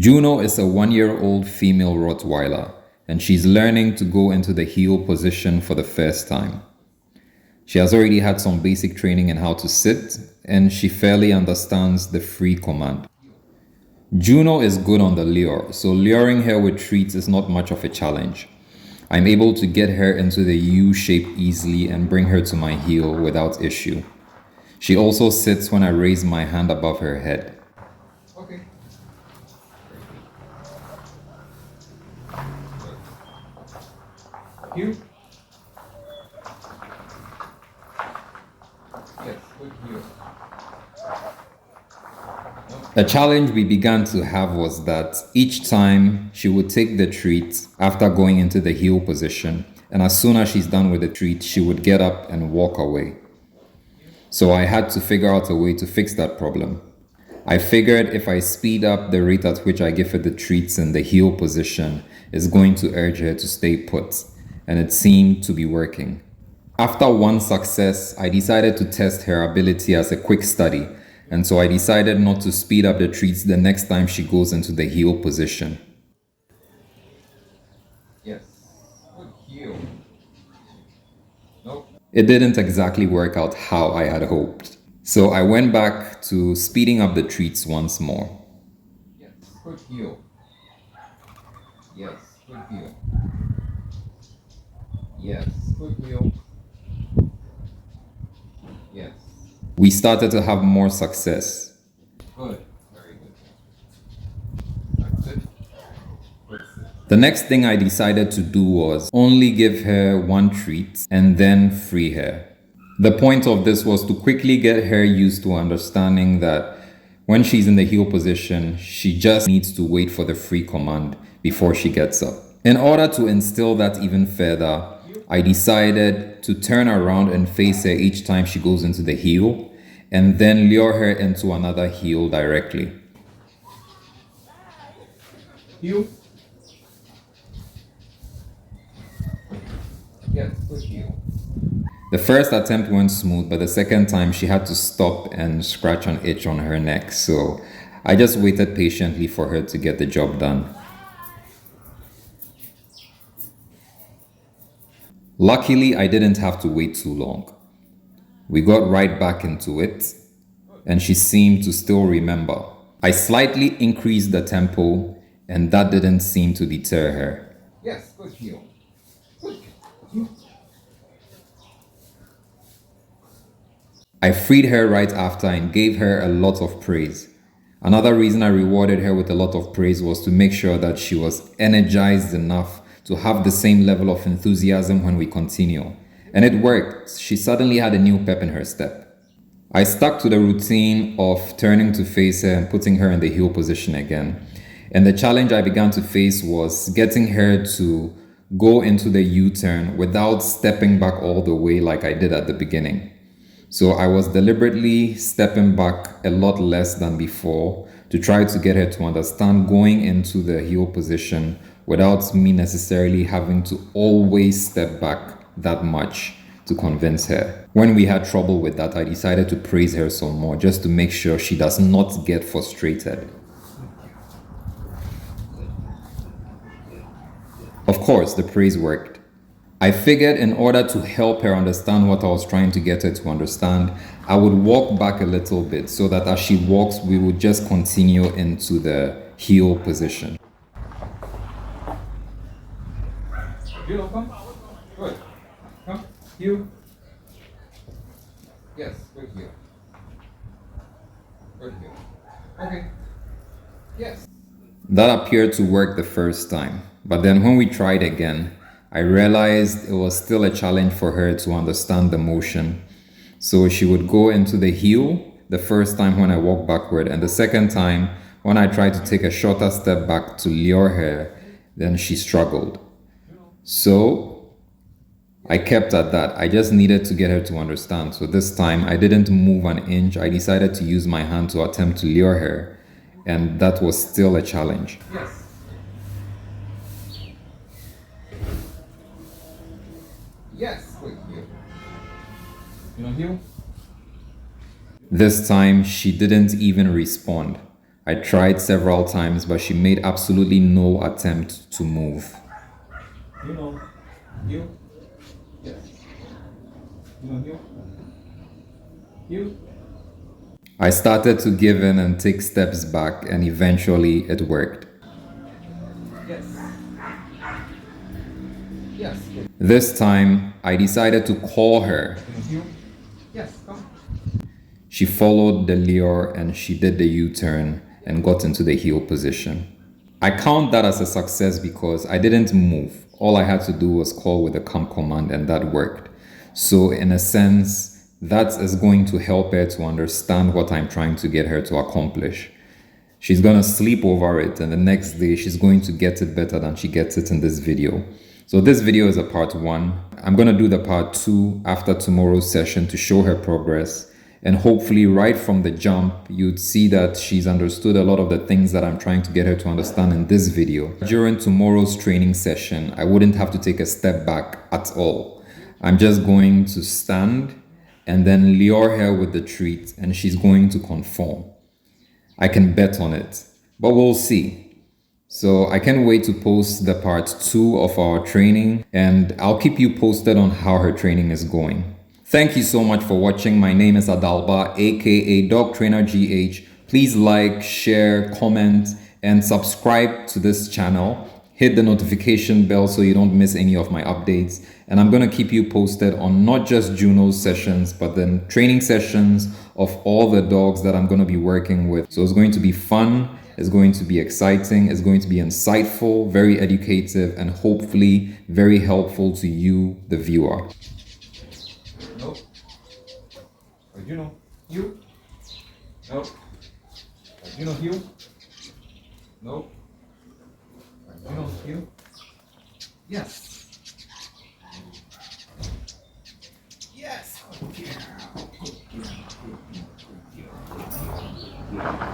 Juno is a 1-year-old female Rottweiler, and she's learning to go into the heel position for the first time. She has already had some basic training in how to sit, and she fairly understands the free command. Juno is good on the lure, so luring her with treats is not much of a challenge. I'm able to get her into the U shape easily and bring her to my heel without issue. She also sits when I raise my hand above her head. Okay. You? Yes, good heel. A challenge we began to have was that each time she would take the treat after going into the heel position, and as soon as she's done with the treat, she would get up and walk away. So I had to figure out a way to fix that problem. I figured if I speed up the rate at which I give her the treats in the heel position, it's going to urge her to stay put, and it seemed to be working. After one success, I decided to test her ability as a quick study, and so I decided not to speed up the treats the next time she goes into the heel position. Yes, good heel. Nope. It didn't exactly work out how I had hoped. So I went back to speeding up the treats once more. Yes, good heel. Yes, good heel. Yes, good heel. Yes. We started to have more success. Good. Very good. That's it. That's it. The next thing I decided to do was only give her one treat and then free her. The point of this was to quickly get her used to understanding that when she's in the heel position, she just needs to wait for the free command before she gets up. In order to instill that even further, I decided to turn around and face her each time she goes into the heel, and then lure her into another heel directly. Heel. Yes, good heel. The first attempt went smooth, but the second time she had to stop and scratch an itch on her neck, so I just waited patiently for her to get the job done. Luckily, I didn't have to wait too long. We got right back into it, and she seemed to still remember. I slightly increased the tempo, and that didn't seem to deter her. Yes, good heel. Good heel. I freed her right after and gave her a lot of praise. Another reason I rewarded her with a lot of praise was to make sure that she was energized enough to have the same level of enthusiasm when we continue. And it worked. She suddenly had a new pep in her step. I stuck to the routine of turning to face her and putting her in the heel position again. And the challenge I began to face was getting her to go into the U-turn without stepping back all the way like I did at the beginning. So I was deliberately stepping back a lot less than before to try to get her to understand going into the heel position without me necessarily having to always step back that much to convince her. When we had trouble with that, I decided to praise her some more just to make sure she does not get frustrated. Of course, the praise worked. I figured in order to help her understand what I was trying to get her to understand, I would walk back a little bit so that as she walks, we would just continue into the heel position. Juno, come. Good. Come. Heel. Yes, good heel. Good heel. Okay. Yes. That appeared to work the first time, but then when we tried again, I realized it was still a challenge for her to understand the motion. So she would go into the heel the first time when I walked backward, and the second time when I tried to take a shorter step back to lure her, then she struggled. So I kept at that. I just needed to get her to understand. So this time I didn't move an inch. I decided to use my hand to attempt to lure her, and that was still a challenge. Yes. Yes, good heel. You know heel? This time she didn't even respond. I tried several times, but she made absolutely no attempt to move. Juno, you. Yes. Juno, you. You. I started to give in and take steps back, and eventually it worked. Yes. Yes. This time, I decided to call her. Juno, you. Yes, come. She followed the lure and she did the U-turn and got into the heel position. I count that as a success because I didn't move. All I had to do was call with the come command and that worked. So in a sense, that is going to help her to understand what I'm trying to get her to accomplish. She's gonna sleep over it and the next day she's going to get it better than she gets it in this video. So this video is a part 1. I'm gonna do the part 2 after tomorrow's session to show her progress. And hopefully right from the jump, you'd see that she's understood a lot of the things that I'm trying to get her to understand in this video. During tomorrow's training session, I wouldn't have to take a step back at all. I'm just going to stand and then lure her with the treat and she's going to conform. I can bet on it, but we'll see. So I can't wait to post the part 2 of our training and I'll keep you posted on how her training is going. Thank you so much for watching. My name is Adalba, aka Dog Trainer GH. Please like, share, comment, and subscribe to this channel. Hit the notification bell so you don't miss any of my updates. And I'm gonna keep you posted on not just Juno's sessions, but then training sessions of all the dogs that I'm gonna be working with. So it's going to be fun, it's going to be exciting, it's going to be insightful, very educative, and hopefully very helpful to you, the viewer. Nope. Juno, you. Nope. Juno, you. Nope. Juno, you. Yes. Yes. Good girl. Good girl. Good girl. Good girl.